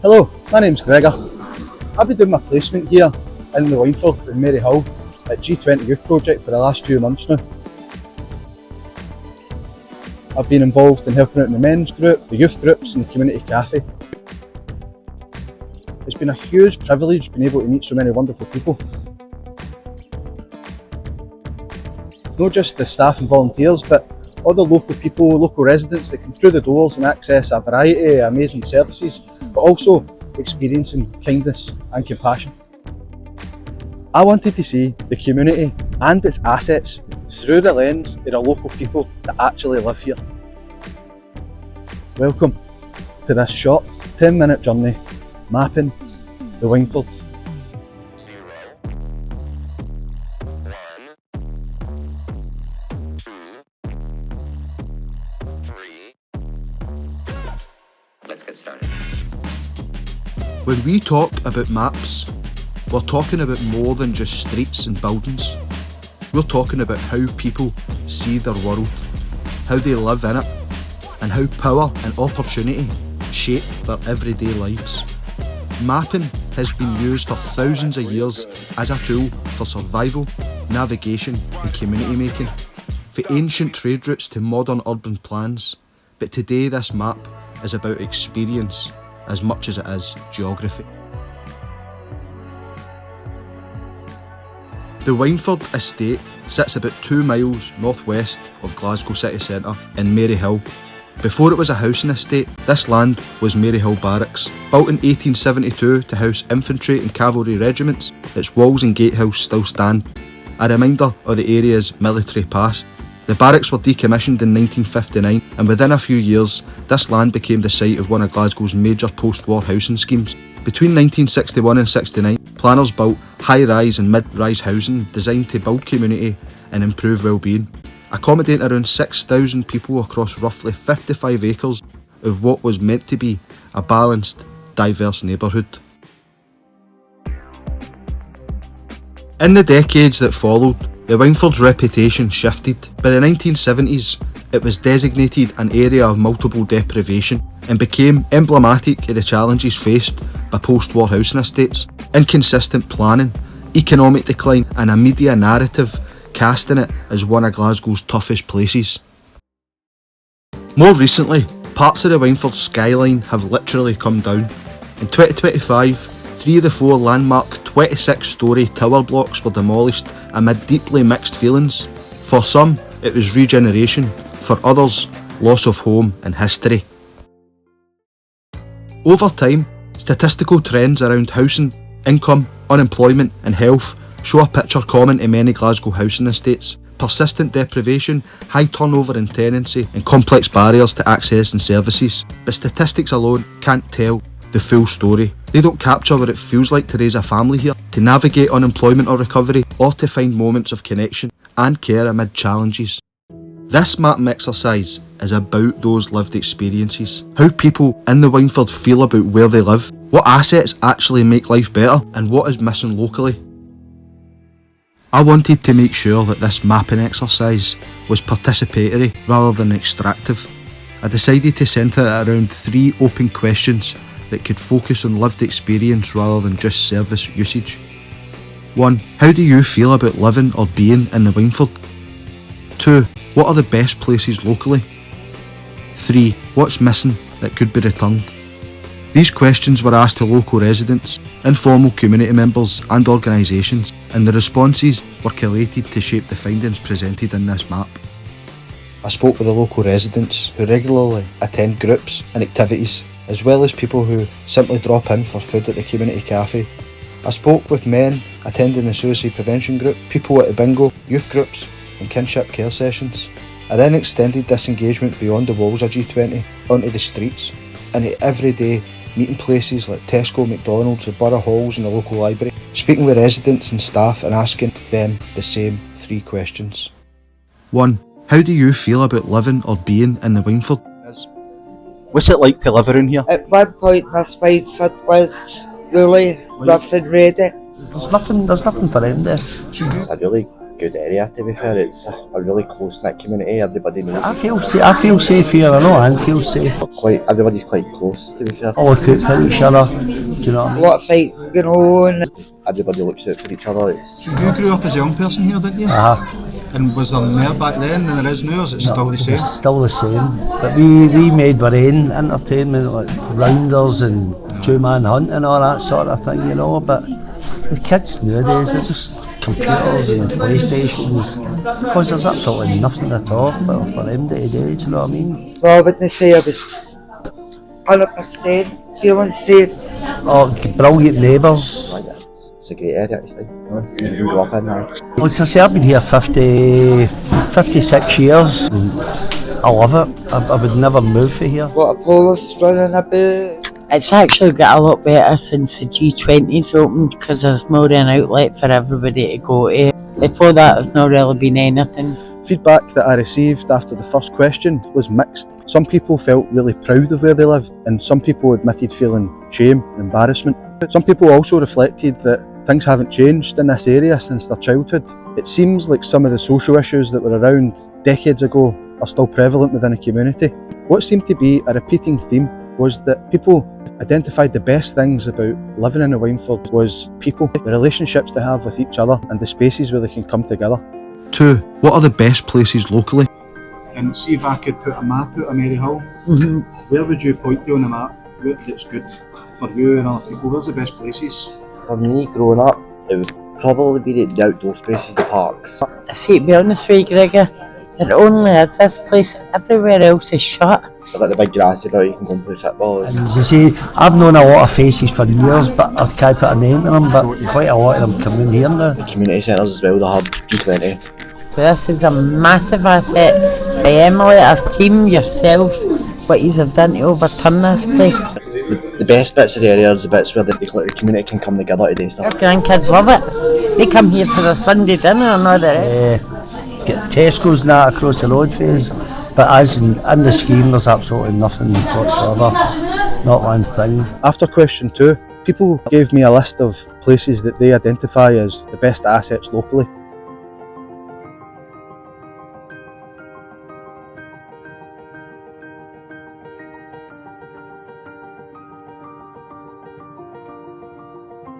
Hello, my name's Gregor. I've been doing my placement here in the Wyndford in Maryhill at G20 Youth Project for the last few months now. I've been involved in helping out in the men's group, the youth groups and the community cafe. It's been a huge privilege being able to meet so many wonderful people. Not just the staff and volunteers, but all the local people, local residents that come through the doors and access a variety of amazing services, but also experiencing kindness and compassion. I wanted to see the community and its assets through the lens of the local people that actually live here. Welcome to this short 10-minute journey mapping the Wyndford. Let's get started. When we talk about maps, we're talking about more than just streets and buildings. We're talking about how people see their world, how they live in it, and how power and opportunity shape their everyday lives. Mapping has been used for thousands of years as a tool for survival, navigation and community making, for ancient trade routes to modern urban plans. But today this map is about experience as much as it is geography. The Wyndford estate sits about 2 miles northwest of Glasgow city centre in Maryhill. Before it was a housing estate, this land was Maryhill Barracks. Built in 1872 to house infantry and cavalry regiments, its walls and gatehouse still stand, a reminder of the area's military past. The barracks were decommissioned in 1959, and within a few years, this land became the site of one of Glasgow's major post-war housing schemes. Between 1961 and 69, planners built high-rise and mid-rise housing designed to build community and improve well-being, accommodating around 6,000 people across roughly 55 acres of what was meant to be a balanced, diverse neighbourhood. In the decades that followed, the Wyndford's reputation shifted. By the 1970s, it was designated an area of multiple deprivation and became emblematic of the challenges faced by post-war housing estates. Inconsistent planning, economic decline and a media narrative casting it as one of Glasgow's toughest places. More recently, parts of the Wyndford skyline have literally come down. In 2025, 3 of the 4 landmark 26-storey tower blocks were demolished amid deeply mixed feelings. For some, it was regeneration, for others, loss of home and history. Over time, statistical trends around housing, income, unemployment and health show a picture common to many Glasgow housing estates: persistent deprivation, high turnover in tenancy and complex barriers to access and services. But statistics alone can't tell the full story. They don't capture what it feels like to raise a family here, to navigate unemployment or recovery, or to find moments of connection and care amid challenges. This mapping exercise is about those lived experiences, how people in the Wyndford feel about where they live, what assets actually make life better and what is missing locally. I wanted to make sure that this mapping exercise was participatory rather than extractive. I decided to centre it around 3 open questions that could focus on lived experience rather than just service usage. 1. How do you feel about living or being in the Wyndford? 2. What are the best places locally? 3. What's missing that could be returned? These questions were asked to local residents, informal community members and organisations, and the responses were collated to shape the findings presented in this map. I spoke with the local residents who regularly attend groups and activities, as well as people who simply drop in for food at the community cafe. I spoke with men attending the suicide prevention group, people at the bingo, youth groups and kinship care sessions. I then extended this engagement beyond the walls of G20 onto the streets and at everyday meeting places like Tesco, McDonald's, the borough halls and the local library, speaking with residents and staff and asking them the same 3 questions. 1. How do you feel about living or being in the Wyndford? What's it like to live around here? At one point this Wyndford was really rough and ready. There's nothing for them there. It's a really good area, to be fair. It's a really close-knit community. Everybody knows I feel safe here. I know I feel safe. everybody's quite close, to be fair. All look out for each other. Do you know what I mean? What fight going on? Everybody looks out for each other. It's You grew up as a young person here, didn't you? And was there more back then than there is now, or is it still the same? It's still the same. But we made our own entertainment, like rounders and two-man hunt and all that sort of thing, you know. But the kids nowadays, they're just computers and PlayStations, because there's absolutely nothing at all for them day to day, do you know what I mean? Well, I wouldn't say I was 100% feeling safe. Oh, brilliant neighbours. it's a great area to stay. You can grow up in that. Well, as I say, I've been here 56 years. And I love it. I would never move for here. What a police running about. It's actually got a lot better since the G20's opened, because there's more an outlet for everybody to go to. Before that, there's not really been anything. Feedback that I received after the first question was mixed. Some people felt really proud of where they lived, and some people admitted feeling shame and embarrassment. Some people also reflected that things haven't changed in this area since their childhood. It seems like some of the social issues that were around decades ago are still prevalent within a community. What seemed to be a repeating theme was that people identified the best things about living in a Wyndford was people, the relationships they have with each other, and the spaces where they can come together. 2. What are the best places locally? And see if I could put a map out of Mary Hill, where would you point to on the map that's good for you and other people? Where's the best places? For me, growing up, it would probably be the outdoor spaces, the parks. See, to be honest with you, Gregor, there only is this place. Everywhere else is shut. They've got the big grassy bit, you can go and play football. And as I say, I've known a lot of faces for years, but I can't put a name to them, but quite a lot of them come in here now. The community centres as well, they have G20. So this is a massive asset for Emily, our team, yourselves, what you have done to overturn this place. The best bits of the area is the bits where the community can come together to do Our stuff. grandkids love it. They come here for a Sunday dinner and all that. Get Tesco's and that across the road for us, but as in the scheme, there's absolutely nothing whatsoever, not one thing. After question 2, people gave me a list of places that they identify as the best assets locally.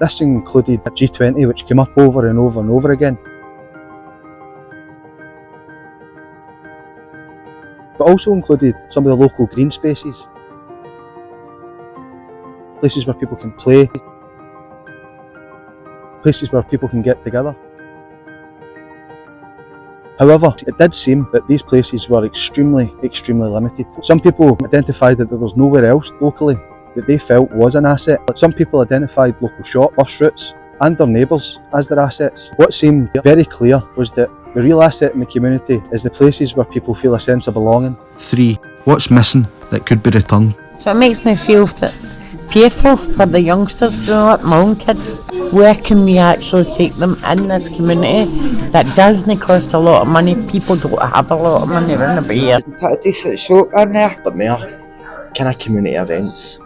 This included a G20, which came up over and over and over again. But also included some of the local green spaces, places where people can play, places where people can get together. However, it did seem that these places were extremely limited. Some people identified that there was nowhere else locally that they felt was an asset. Some people identified local shop, bus routes and their neighbours as their assets. What seemed very clear was that the real asset in the community is the places where people feel a sense of belonging. 3. What's missing that could be returned? So it makes me feel fearful for the youngsters growing up, my own kids. Where can we actually take them in this community that doesn't cost a lot of money? People don't have a lot of money around about here. Put a decent show in there. But more kind of community events.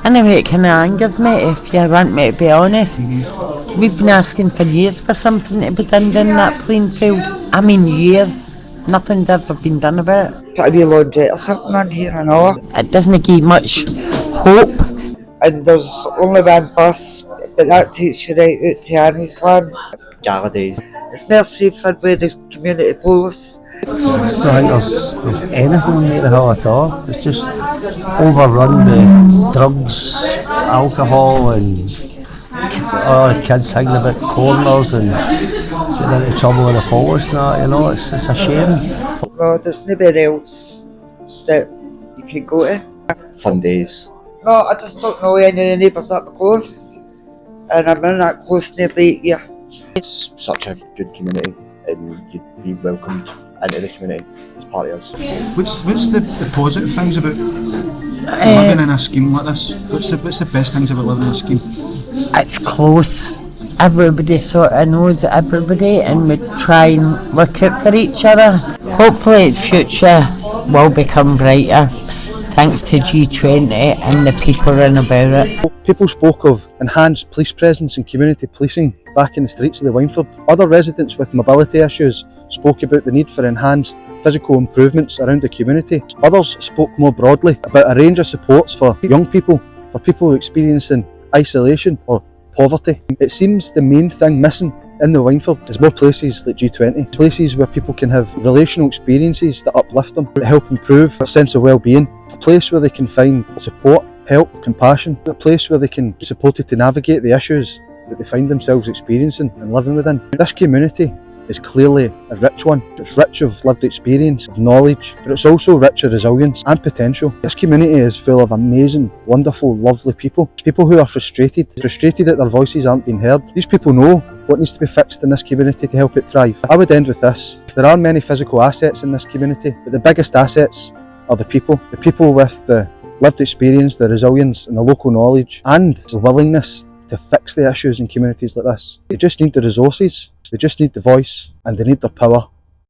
Anyway, it kind of angers me, if you want me to be honest. We've been asking for years for something to be done down that playing field. I mean years. Nothing's ever been done about it. Put a wee laundrette or something in here and all. It doesn't give much hope. And there's only one bus, but that takes you right out to Annie's land. Gala days. It's more safer with the community police. I don't think there's anything near the hill at all. It's just overrun with drugs, alcohol, and kids hanging about corners and getting into trouble with the police and that, you know. It's a shame. No, there's nobody else that you can go to. Fun days. No, I just don't know any of the neighbours that close. And I'm in that close neighbourhood here. It's such a good community and you'd be welcomed into the community as part of us. What's the positive things about living in a scheme like this? What's the best things about living in a scheme? It's close. Everybody sort of knows everybody, and we try and look out for each other. Hopefully its future will become brighter thanks to G20 and the people around about it. People spoke of enhanced police presence and community policing back in the streets of the Wyndford. Other residents with mobility issues spoke about the need for enhanced physical improvements around the community. Others spoke more broadly about a range of supports for young people, for people experiencing isolation or poverty. It seems the main thing missing in the Wyndford is more places like G20, places where people can have relational experiences that uplift them, that help improve their sense of well-being, a place where they can find support, help, compassion, a place where they can be supported to navigate the issues that they find themselves experiencing and living within. This community is clearly a rich one. It's rich of lived experience, of knowledge, but it's also rich of resilience and potential. This community is full of amazing, wonderful, lovely people. People who are frustrated that their voices aren't being heard. These people know what needs to be fixed in this community to help it thrive. I would end with this. There are many physical assets in this community, but the biggest assets are the people with the lived experience, the resilience and the local knowledge and the willingness to fix the issues in communities like this. They just need the resources, they just need the voice and they need their power